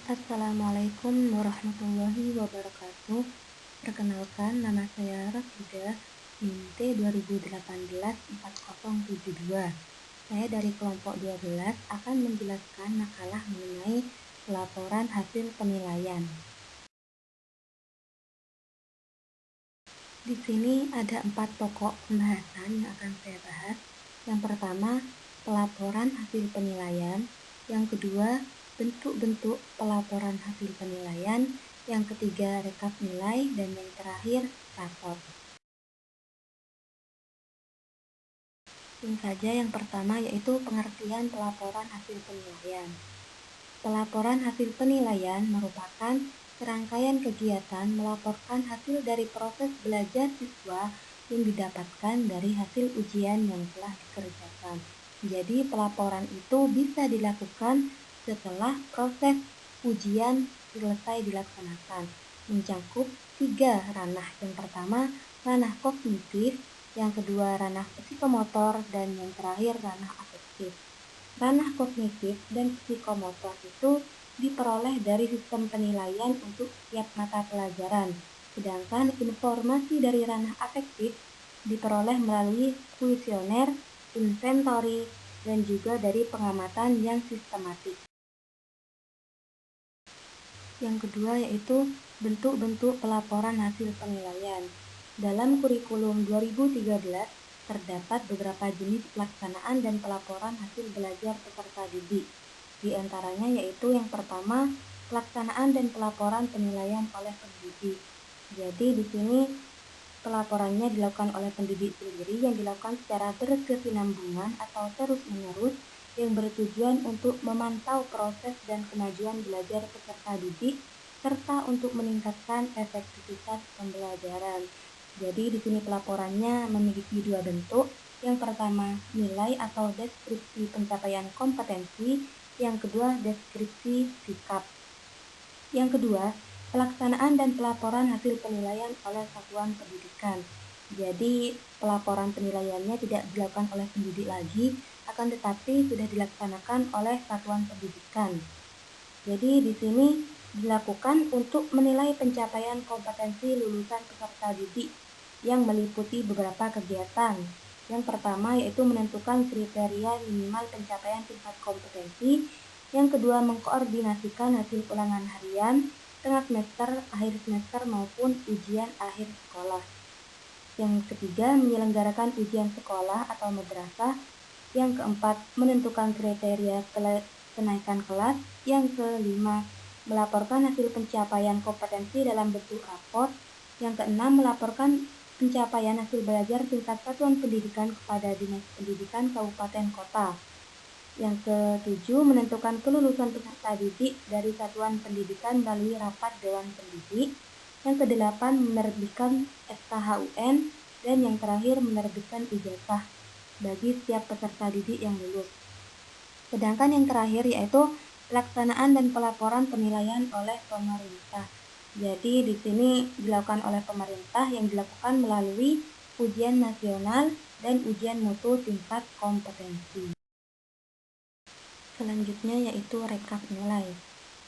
Assalamualaikum warahmatullahi wabarakatuh. Perkenalkan, nama saya Rafidah, NIM T 2018-4072. Saya dari kelompok 12 akan menjelaskan makalah mengenai pelaporan hasil penilaian. Di sini ada 4 pokok pembahasan yang akan saya bahas. Yang pertama, pelaporan hasil penilaian. Yang kedua, bentuk-bentuk pelaporan hasil penilaian. Yang ketiga, rekap nilai. Dan yang terakhir, rapor. Ini saja yang pertama, yaitu pengertian pelaporan hasil penilaian. Pelaporan hasil penilaian merupakan serangkaian kegiatan melaporkan hasil dari proses belajar siswa yang didapatkan dari hasil ujian yang telah dikerjakan. Jadi pelaporan itu bisa dilakukan setelah proses ujian selesai dilaksanakan. Mencakup 3 ranah. Yang pertama, ranah kognitif, yang kedua ranah psikomotor, dan yang terakhir ranah afektif. Ranah kognitif dan psikomotor itu diperoleh dari sistem penilaian untuk setiap mata pelajaran, sedangkan informasi dari ranah afektif diperoleh melalui kuesioner, inventory, dan juga dari pengamatan yang sistematik. Yang kedua yaitu bentuk-bentuk pelaporan hasil penilaian. Dalam kurikulum 2013 terdapat beberapa jenis pelaksanaan dan pelaporan hasil belajar peserta didik. Di antaranya yaitu yang pertama, pelaksanaan dan pelaporan penilaian oleh pendidik. Jadi di sini pelaporannya dilakukan oleh pendidik sendiri yang dilakukan secara berkesinambungan atau terus-menerus yang bertujuan untuk memantau proses dan kemajuan belajar peserta didik serta untuk meningkatkan efektivitas pembelajaran. Jadi di sini pelaporannya memiliki 2 bentuk. Yang pertama, nilai atau deskripsi pencapaian kompetensi. Yang kedua, deskripsi sikap. Yang kedua, pelaksanaan dan pelaporan hasil penilaian oleh satuan pendidikan. Jadi pelaporan penilaiannya tidak dilakukan oleh pendidik lagi, akan tetapi sudah dilaksanakan oleh satuan pendidikan. Jadi di sini dilakukan untuk menilai pencapaian kompetensi lulusan peserta didik yang meliputi beberapa kegiatan. Yang pertama yaitu menentukan kriteria minimal pencapaian tingkat kompetensi. Yang kedua, mengkoordinasikan hasil ulangan harian, tengah semester, akhir semester maupun ujian akhir sekolah. Yang ketiga, menyelenggarakan ujian sekolah atau madrasah. Yang keempat, menentukan kriteria kenaikan kelas. Yang kelima, melaporkan hasil pencapaian kompetensi dalam bentuk rapor. Yang keenam, melaporkan pencapaian hasil belajar tingkat satuan pendidikan kepada Dinas Pendidikan Kabupaten Kota. Yang ketujuh, menentukan kelulusan peserta didik dari satuan pendidikan melalui rapat Dewan Pendidik. Yang kedelapan, menerbitkan SKHUN. Dan yang terakhir, menerbitkan ijazah bagi setiap peserta didik yang lulus. Sedangkan yang terakhir yaitu pelaksanaan dan pelaporan penilaian oleh pemerintah. Jadi di sini dilakukan oleh pemerintah yang dilakukan melalui ujian nasional dan ujian mutu tingkat kompetensi. Selanjutnya yaitu rekap nilai.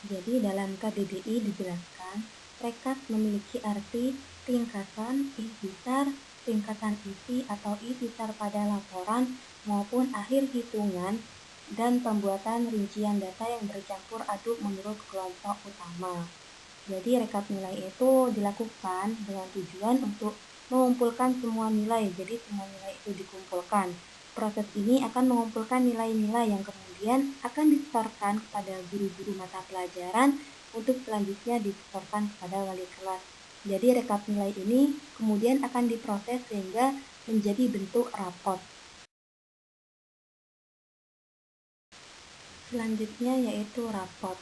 Jadi dalam KBBI dijelaskan, rekap memiliki arti ringkasan, ikhtisar, ringkasan isi atau ikhtisar pada laporan maupun akhir hitungan dan pembuatan rincian data yang bercampur aduk menurut kelompok utama. Jadi rekap nilai itu dilakukan dengan tujuan untuk mengumpulkan semua nilai. Jadi semua nilai itu dikumpulkan. Proses ini akan mengumpulkan nilai-nilai yang kemudian akan disetorkan kepada guru-guru mata pelajaran untuk selanjutnya disetorkan kepada wali kelas. Jadi rekap nilai ini kemudian akan diproses sehingga menjadi bentuk rapot. Selanjutnya yaitu rapot.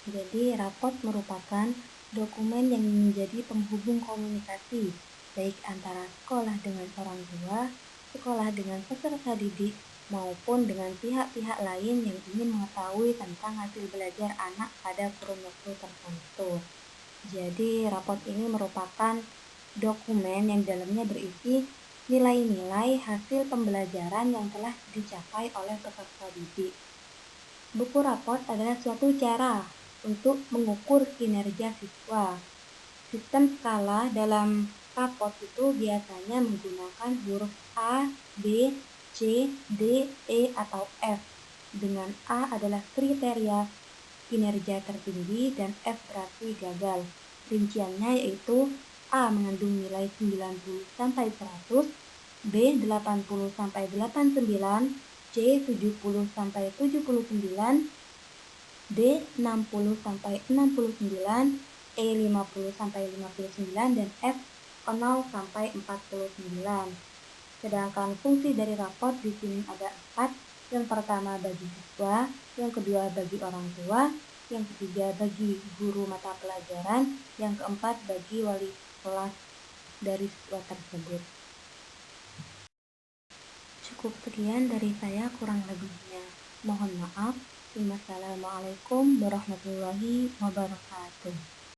Jadi rapot merupakan dokumen yang menjadi penghubung komunikasi baik antara sekolah dengan orang tua, sekolah dengan peserta didik, maupun dengan pihak-pihak lain yang ingin mengetahui tentang hasil belajar anak pada kurun waktu tertentu. Jadi rapot ini merupakan dokumen yang dalamnya berisi nilai-nilai hasil pembelajaran yang telah dicapai oleh peserta didik. Buku raport adalah suatu cara untuk mengukur kinerja siswa. Sistem skala dalam raport itu biasanya menggunakan huruf A, B, C, D, E, atau F. Dengan A adalah kriteria kinerja tertinggi dan F berarti gagal. Rinciannya yaitu A mengandung nilai 90-100, B 80-89, C 70-79, D 60-69, E 50-59, dan F 0-49. Sedangkan fungsi dari raport di sini ada 4. Yang pertama bagi siswa, yang kedua bagi orang tua, yang ketiga bagi guru mata pelajaran, yang keempat bagi wali kelas dari siswa tersebut. Cukup sekian dari saya, kurang lebihnya mohon maaf. Wassalamualaikum warahmatullahi wabarakatuh.